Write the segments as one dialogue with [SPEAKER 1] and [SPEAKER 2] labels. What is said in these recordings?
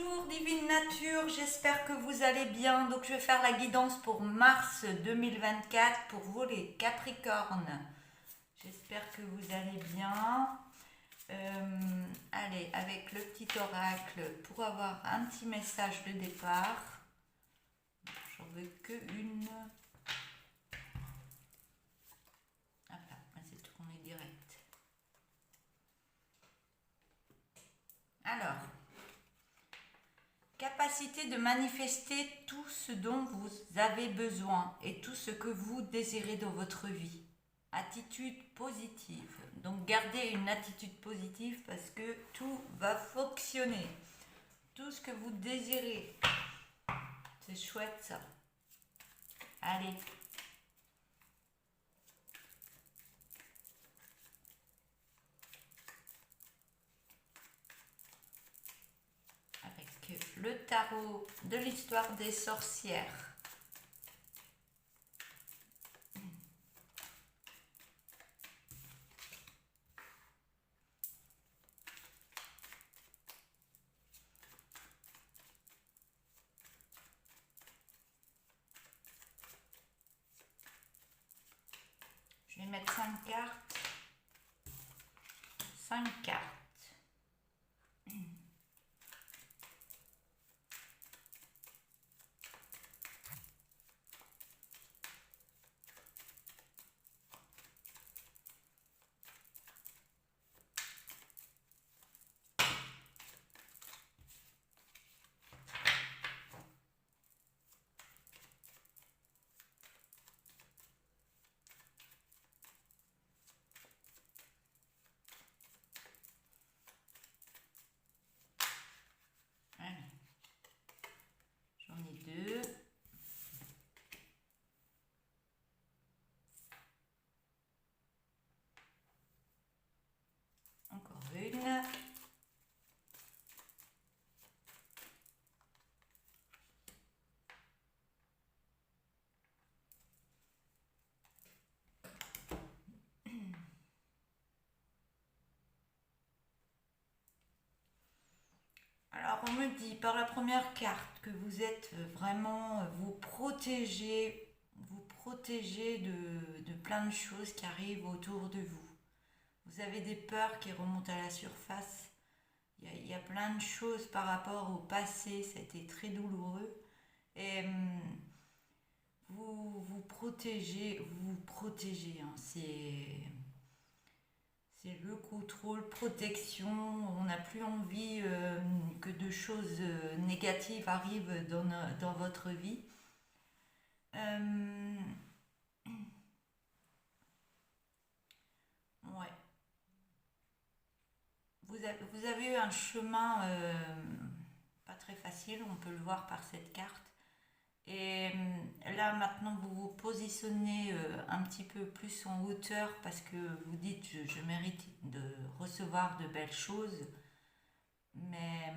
[SPEAKER 1] Bonjour Divine Nature, j'espère que vous allez bien. Donc je vais faire la guidance pour mars 2024 pour vous les Capricornes. J'espère que vous allez bien. Allez, avec le petit oracle pour avoir un petit message de départ. J'en veux que une. Ah là, c'est tourné direct. Alors, capacité de manifester tout ce dont vous avez besoin et tout ce que vous désirez dans votre vie. Attitude positive. Donc gardez une attitude positive parce que tout va fonctionner. Tout ce que vous désirez. C'est chouette ça. Allez. Avec le tarot de l'histoire des sorcières. Je vais mettre 5 cartes. 5 cartes. J'en ai 2. Encore une. Alors on me dit par la première carte que vous êtes vraiment, vous protégez de plein de choses qui arrivent autour de vous. Vous avez des peurs qui remontent à la surface. Il y a plein de choses par rapport au passé, c'était très douloureux. Et vous protégez, hein, c'est le contrôle, protection. On n'a plus envie que de choses négatives arrivent dans votre vie. Ouais. Vous avez eu un chemin pas très facile, on peut le voir par cette carte. Et là maintenant vous vous positionnez un petit peu plus en hauteur parce que vous dites je mérite de recevoir de belles choses. Mais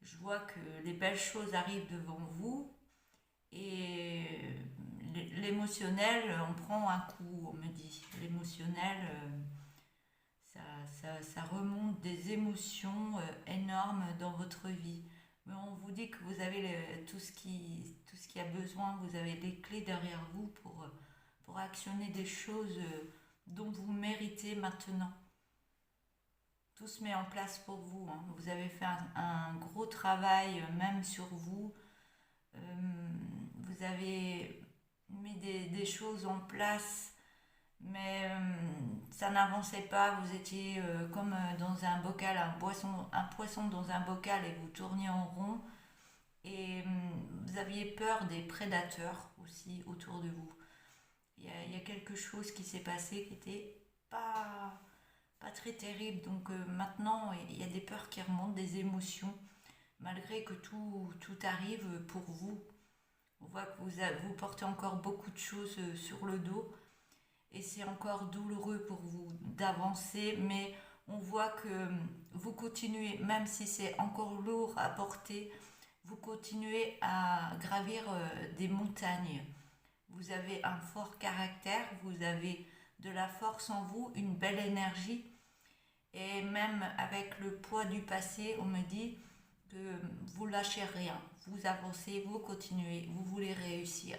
[SPEAKER 1] je vois que les belles choses arrivent devant vous et l'émotionnel, on prend un coup, on me dit. L'émotionnel, ça remonte des émotions énormes dans votre vie. Mais on vous dit que vous avez tout ce qui a besoin, vous avez les clés derrière vous pour actionner des choses dont vous méritez maintenant. Tout se met en place pour vous, hein. Vous avez fait un gros travail même sur vous. Vous avez mis des choses en place, mais ça n'avançait pas. Vous étiez comme dans un bocal, un poisson dans un bocal et vous tourniez en rond. Et vous aviez peur des prédateurs aussi autour de vous. Il y a quelque chose qui s'est passé qui était pas très terrible. Donc maintenant, il y a des peurs qui remontent, des émotions, malgré que tout arrive pour vous. On voit que vous portez encore beaucoup de choses sur le dos et c'est encore douloureux pour vous d'avancer, mais on voit que vous continuez, même si c'est encore lourd à porter, vous continuez à gravir des montagnes. Vous avez un fort caractère, vous avez de la force en vous, une belle énergie Et même avec le poids du passé, on me dit que vous lâchez rien, vous avancez, vous continuez, vous voulez réussir.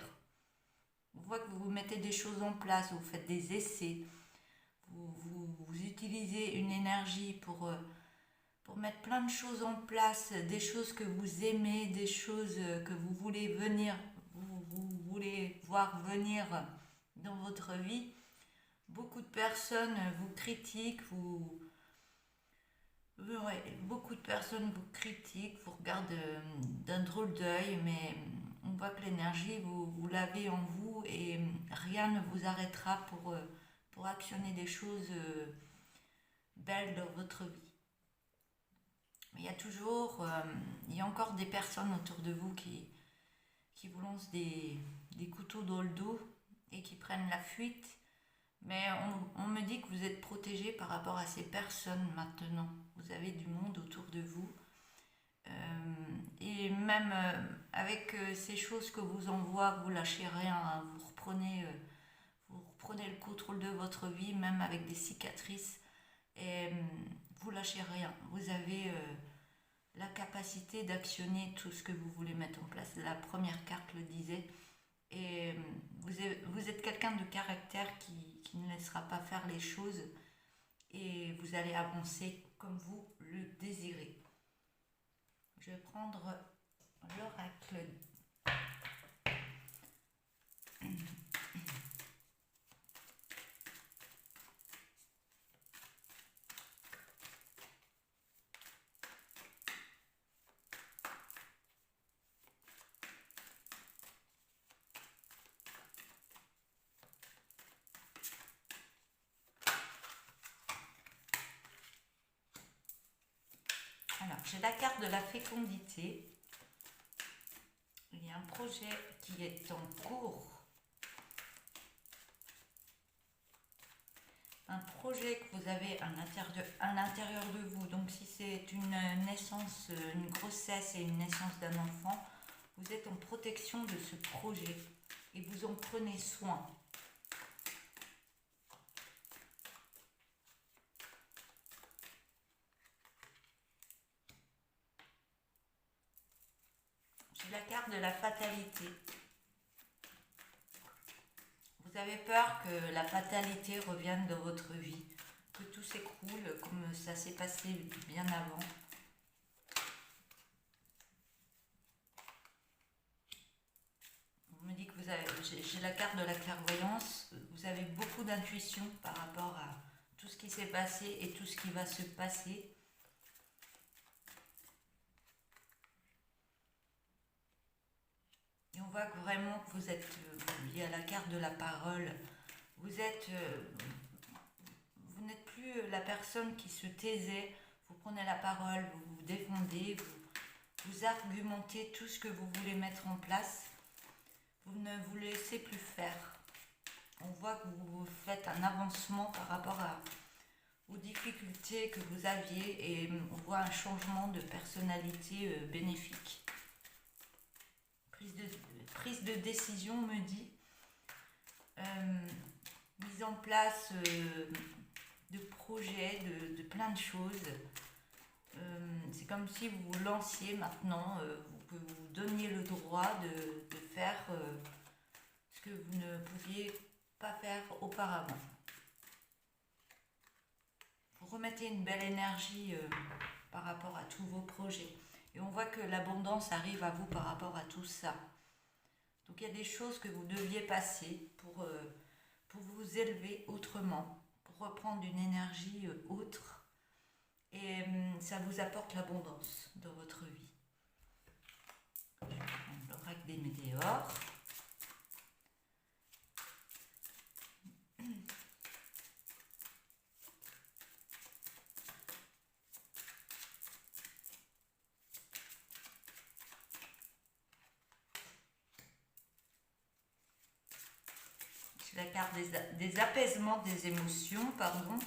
[SPEAKER 1] On voit que vous mettez des choses en place, vous faites des essais, vous utilisez une énergie pour mettre plein de choses en place, des choses que vous aimez, des choses que vous voulez venir, vous voulez voir venir dans votre vie. Beaucoup de personnes vous critiquent, ouais, beaucoup de personnes vous critiquent, vous regardent d'un drôle d'œil, mais on voit que l'énergie, vous l'avez en vous et rien ne vous arrêtera pour actionner des choses belles dans votre vie. Mais il y a toujours, il y a encore des personnes autour de vous qui vous lancent des couteaux dans le dos et qui prennent la fuite. Mais on me dit que vous êtes protégé par rapport à ces personnes maintenant. Vous avez du monde autour de vous. Et même avec ces choses que vous envoie, vous lâchez rien, hein. Vous reprenez le contrôle de votre vie, même avec des cicatrices. Et vous lâchez rien. Vous avez la capacité d'actionner tout ce que vous voulez mettre en place. La première carte le disait. Et vous êtes quelqu'un de caractère qui ne laissera pas faire les choses et vous allez avancer comme vous le désirez. Je vais prendre l'oracle. Alors, j'ai la carte de la fécondité. Il y a un projet qui est en cours. Un projet que vous avez à l'intérieur de vous. Donc, si c'est une naissance, une grossesse et une naissance d'un enfant, vous êtes en protection de ce projet et vous en prenez soin. J'ai la carte de la fatalité. Vous avez peur que la fatalité revienne dans votre vie, que tout s'écroule comme ça s'est passé bien avant. On me dit que j'ai la carte de la clairvoyance, vous avez beaucoup d'intuition par rapport à tout ce qui s'est passé et tout ce qui va se passer. Et on voit que vraiment vous êtes, il y a la carte de la parole, vous n'êtes plus la personne qui se taisait, vous prenez la parole, vous vous défendez, vous argumentez tout ce que vous voulez mettre en place, vous ne vous laissez plus faire. On voit que vous faites un avancement par rapport aux difficultés que vous aviez et on voit un changement de personnalité bénéfique. Prise de décision, me dit, mise en place de projets, de plein de choses. C'est comme si vous vous lanciez maintenant, que vous donniez le droit de faire ce que vous ne pouviez pas faire auparavant. Vous remettez une belle énergie par rapport à tous vos projets. Et on voit que l'abondance arrive à vous par rapport à tout ça. Donc il y a des choses que vous deviez passer pour vous élever autrement, pour reprendre une énergie autre. Et ça vous apporte l'abondance dans votre vie. Je vais prendre l'oracle des météores. La carte des apaisements des émotions, pardon.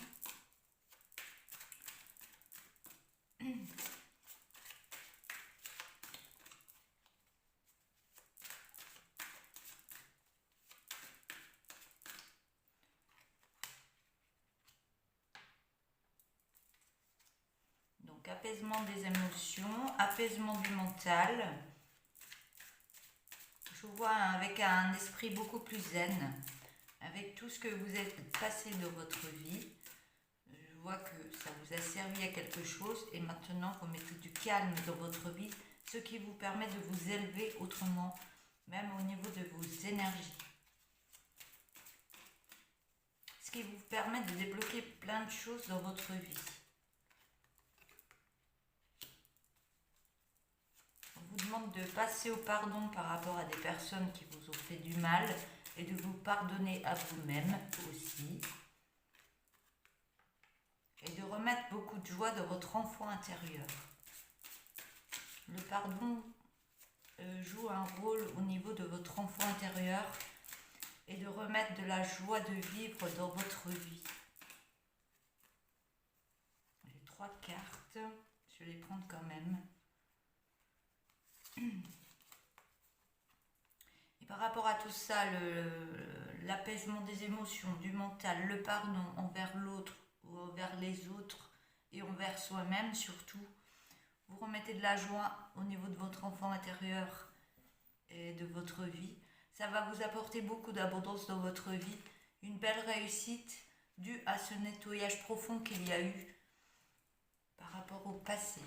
[SPEAKER 1] Donc apaisement des émotions, apaisement du mental. Je vous vois avec un esprit beaucoup plus zen, avec tout ce que vous êtes passé de votre vie. Je vois que ça vous a servi à quelque chose et maintenant vous mettez du calme dans votre vie, ce qui vous permet de vous élever autrement, même au niveau de vos énergies. Ce qui vous permet de débloquer plein de choses dans votre vie. On vous demande de passer au pardon par rapport à des personnes qui vous ont fait du mal et de vous pardonner à vous-même aussi. Et de remettre beaucoup de joie dans votre enfant intérieur. Le pardon joue un rôle au niveau de votre enfant intérieur et de remettre de la joie de vivre dans votre vie. J'ai 3 cartes, je vais les prendre quand même. Et par rapport à tout ça, l'apaisement des émotions, du mental, le pardon envers l'autre, ou envers les autres et envers soi-même surtout, vous remettez de la joie au niveau de votre enfant intérieur et de votre vie. Ça va vous apporter beaucoup d'abondance dans votre vie, une belle réussite due à ce nettoyage profond qu'il y a eu par rapport au passé.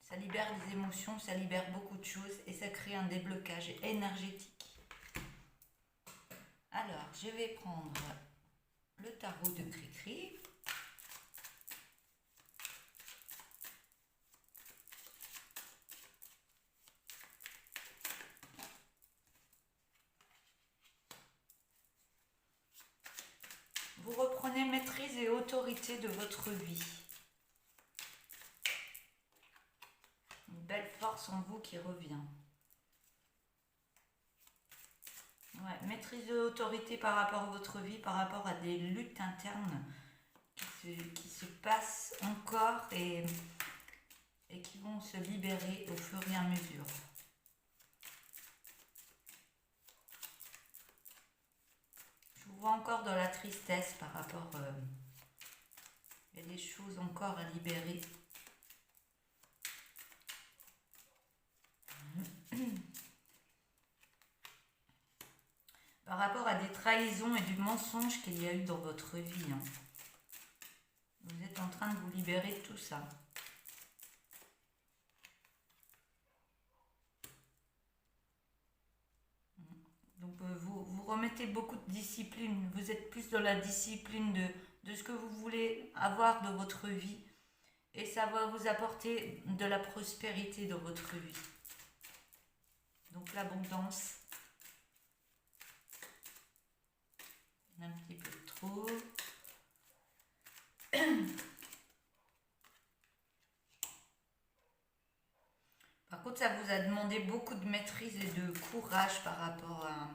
[SPEAKER 1] Ça libère les émotions, ça libère beaucoup de choses et ça crée un déblocage énergétique. Alors, je vais prendre le tarot de Cricri. Vous reprenez maîtrise et autorité de votre vie. Une belle force en vous qui revient. Ouais, maîtrise et autorité par rapport à votre vie, par rapport à des luttes internes qui se passent encore et qui vont se libérer au fur et à mesure. Je vous vois encore dans la tristesse par rapport... il y a des choses encore à libérer. Par rapport à des trahisons et du mensonge qu'il y a eu dans votre vie. Hein. Vous êtes en train de vous libérer de tout ça. Donc vous remettez beaucoup de discipline. Vous êtes plus dans la discipline de ce que vous voulez avoir dans votre vie. Et ça va vous apporter de la prospérité dans votre vie. Donc l'abondance. Un petit peu trop. Par contre, ça vous a demandé beaucoup de maîtrise et de courage par rapport à...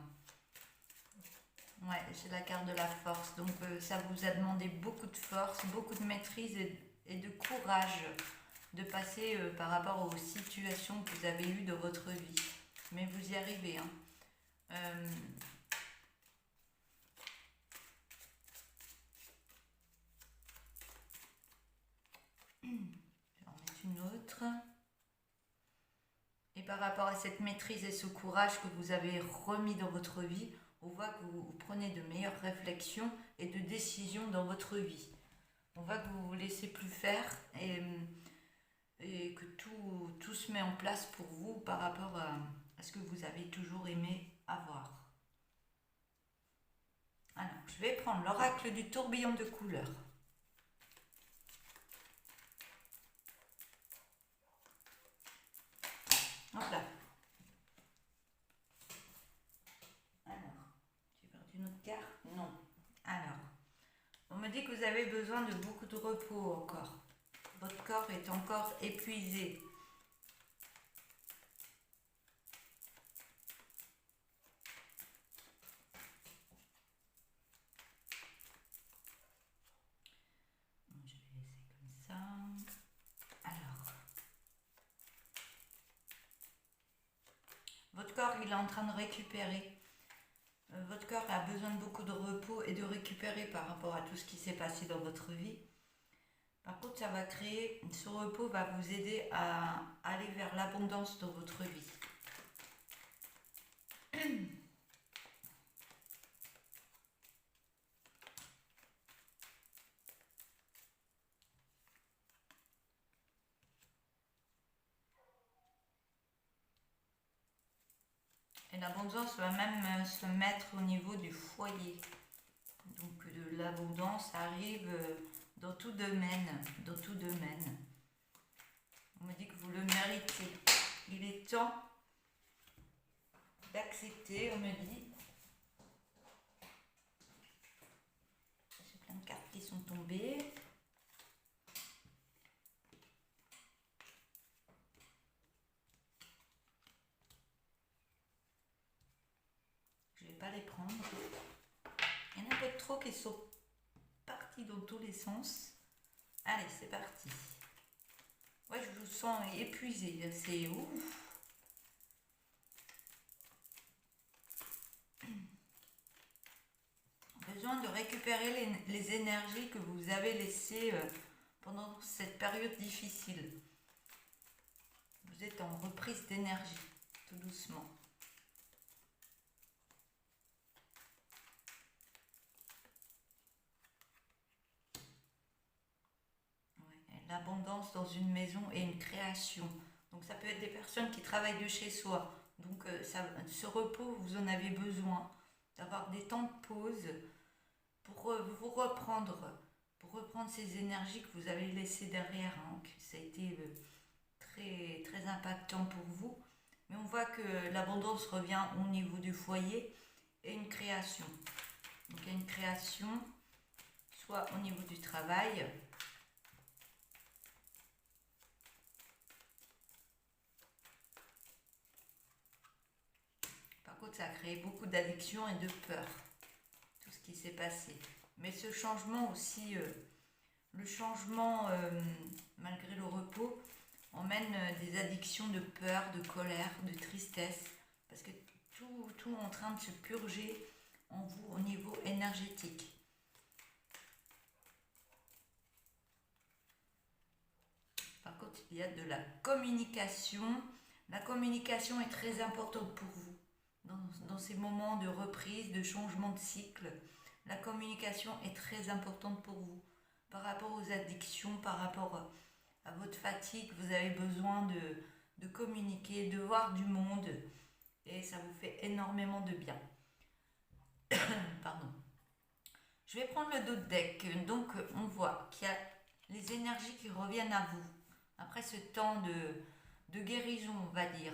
[SPEAKER 1] Ouais, c'est la carte de la force. Donc ça vous a demandé beaucoup de force, beaucoup de maîtrise et de courage de passer par rapport aux situations que vous avez eues dans votre vie. Mais vous y arrivez. Hein. Je vais en mettre une autre. Et par rapport à cette maîtrise et ce courage que vous avez remis dans votre vie, on voit que vous prenez de meilleures réflexions et de décisions dans votre vie. On voit que vous ne vous laissez plus faire et que tout se met en place pour vous par rapport à ce que vous avez toujours aimé avoir. Alors, je vais prendre l'oracle du tourbillon de couleurs. Hop là. Alors, tu veux une autre carte? Non. Alors, on me dit que vous avez besoin de beaucoup de repos encore. Votre corps est encore épuisé. Je vais laisser comme ça. Alors, votre corps, il est en train de récupérer. Votre corps a besoin de beaucoup de repos et de récupérer par rapport à tout ce qui s'est passé dans votre vie. Par contre, ça va créer, ce repos va vous aider à aller vers l'abondance dans votre vie. Et l'abondance va même se mettre au niveau du foyer. Donc de l'abondance arrive dans tout domaine, dans tout domaine. On me dit que vous le méritez. Il est temps d'accepter, on me dit. J'ai plein de cartes qui sont tombées. Je ne vais pas les prendre. Il y en a peut-être trop qui sont partis dans tous les sens. Allez, c'est parti. Ouais, je vous sens épuisé. C'est ouf. Besoin de récupérer les énergies que vous avez laissées pendant cette période difficile. Vous êtes en reprise d'énergie, tout doucement. Ouais, l'abondance dans une maison et une création. Donc ça peut être des personnes qui travaillent de chez soi. Donc ce repos, vous en avez besoin d'avoir des temps de pause pour vous reprendre ces énergies que vous avez laissées derrière, hein, que ça a été très, très impactant pour vous. Mais on voit que l'abondance revient au niveau du foyer et une création. Donc il y a une création, soit au niveau du travail, par contre ça a créé beaucoup d'addiction et de peur, tout ce qui s'est passé. Mais ce changement aussi, le changement, malgré le repos, emmène des addictions de peur, de colère, de tristesse, parce que tout est en train de se purger en vous au niveau énergétique. Par contre, il y a de la communication. La communication est très importante pour vous. Dans ces moments de reprise, de changement de cycle, la communication est très importante pour vous. Par rapport aux addictions, par rapport à votre fatigue, vous avez besoin de communiquer, de voir du monde, et ça vous fait énormément de bien. Pardon. Je vais prendre le dos de deck. Donc on voit qu'il y a les énergies qui reviennent à vous après ce temps de guérison, on va dire.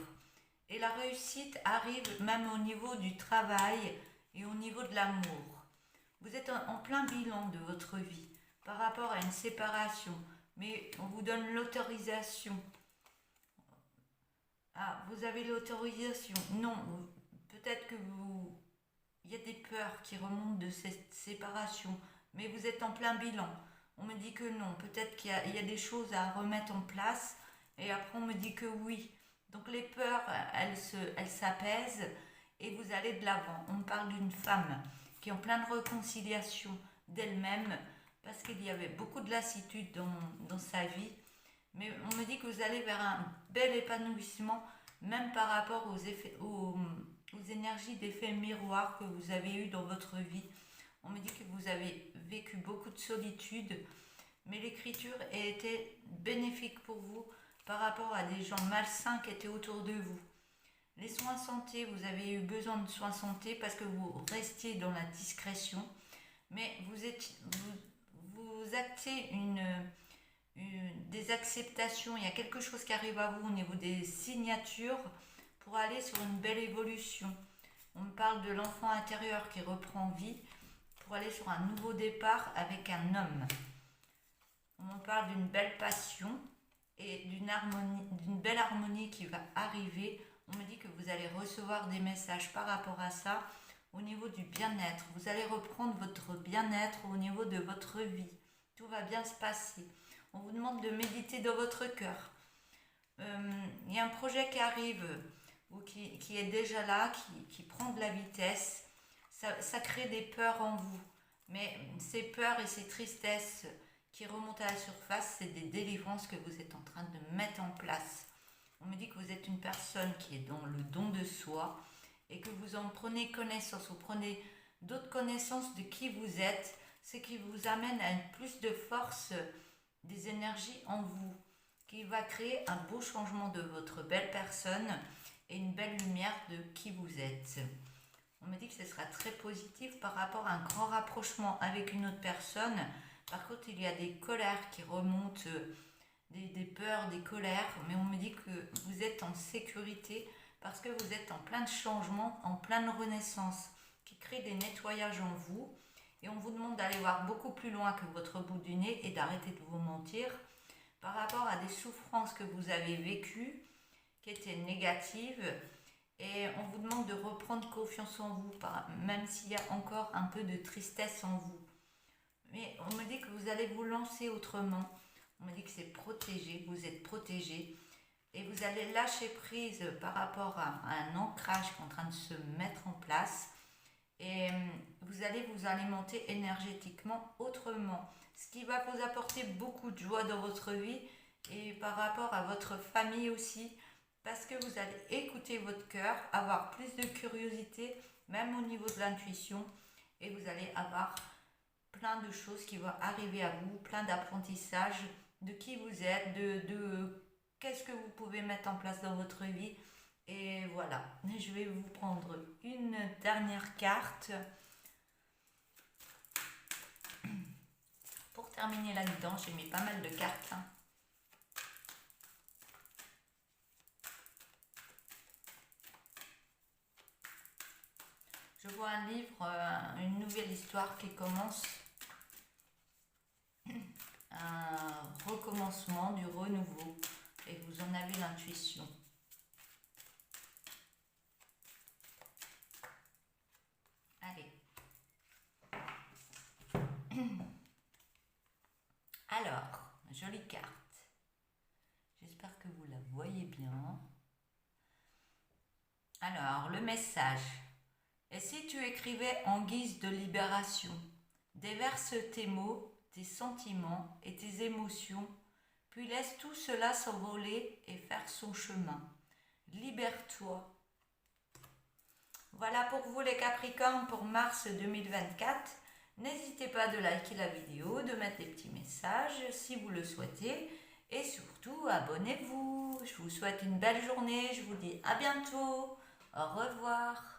[SPEAKER 1] Et la réussite arrive même au niveau du travail et au niveau de l'amour. Vous êtes en plein bilan de votre vie par rapport à une séparation, mais on vous donne l'autorisation. Ah, vous avez l'autorisation. Non, peut-être que il y a des peurs qui remontent de cette séparation, mais vous êtes en plein bilan. On me dit que non, peut-être qu'il y a des choses à remettre en place, et après on me dit que oui. Donc les peurs, elles s'apaisent et vous allez de l'avant. On parle d'une femme qui est en pleine réconciliation d'elle-même parce qu'il y avait beaucoup de lassitude dans sa vie. Mais on me dit que vous allez vers un bel épanouissement, même par rapport aux énergies d'effets miroirs que vous avez eues dans votre vie. On me dit que vous avez vécu beaucoup de solitude, mais l'écriture a été bénéfique pour vous par rapport à des gens malsains qui étaient autour de vous. Les soins santé, vous avez eu besoin de soins santé parce que vous restiez dans la discrétion, mais vous actez des acceptations, il y a quelque chose qui arrive à vous au niveau des signatures pour aller sur une belle évolution. On me parle de l'enfant intérieur qui reprend vie pour aller sur un nouveau départ avec un homme. On me parle d'une belle passion et d'une belle harmonie qui va arriver. On me dit que vous allez recevoir des messages par rapport à ça au niveau du bien-être. Vous allez reprendre votre bien-être au niveau de votre vie. Tout va bien se passer. On vous demande de méditer dans votre cœur. Il y a un projet qui arrive ou qui est déjà là, qui prend de la vitesse. Ça crée des peurs en vous. Mais ces peurs et ces tristesses qui remontent à la surface, c'est des délivrances que vous êtes en train de mettre en place. On me dit que vous êtes une personne qui est dans le don de soi et que vous en prenez connaissance, vous prenez d'autres connaissances de qui vous êtes, ce qui vous amène à une plus de force des énergies en vous, qui va créer un beau changement de votre belle personne et une belle lumière de qui vous êtes. On me dit que ce sera très positif par rapport à un grand rapprochement avec une autre personne. Par contre, il y a des colères qui remontent, des peurs, des colères, mais on me dit que vous êtes en sécurité parce que vous êtes en plein de changements, en pleine renaissance, qui crée des nettoyages en vous. Et on vous demande d'aller voir beaucoup plus loin que votre bout du nez et d'arrêter de vous mentir par rapport à des souffrances que vous avez vécues, qui étaient négatives. Et on vous demande de reprendre confiance en vous, même s'il y a encore un peu de tristesse en vous. Mais on me dit que vous allez vous lancer autrement. On me dit que c'est protégé, vous êtes protégé. Et vous allez lâcher prise par rapport à un ancrage qui est en train de se mettre en place. Et vous allez vous alimenter énergétiquement autrement. Ce qui va vous apporter beaucoup de joie dans votre vie et par rapport à votre famille aussi. Parce que vous allez écouter votre cœur, avoir plus de curiosité, même au niveau de l'intuition. Et vous allez avoir plein de choses qui vont arriver à vous, plein d'apprentissages de qui vous êtes, de qu'est-ce que vous pouvez mettre en place dans votre vie. Et voilà, je vais vous prendre une dernière carte pour terminer là-dedans. J'ai mis pas mal de cartes. Je vois un livre, une nouvelle histoire qui commence, un recommencement, du renouveau, et vous en avez l'intuition. Allez. Alors, jolie carte. J'espère que vous la voyez bien. Alors, le message. Et si tu écrivais en guise de libération, déverse tes mots, tes sentiments et tes émotions, puis laisse tout cela s'envoler et faire son chemin. Libère-toi. Voilà pour vous les Capricornes pour mars 2024. N'hésitez pas de liker la vidéo, de mettre des petits messages si vous le souhaitez. Et surtout, abonnez-vous. Je vous souhaite une belle journée. Je vous dis à bientôt. Au revoir.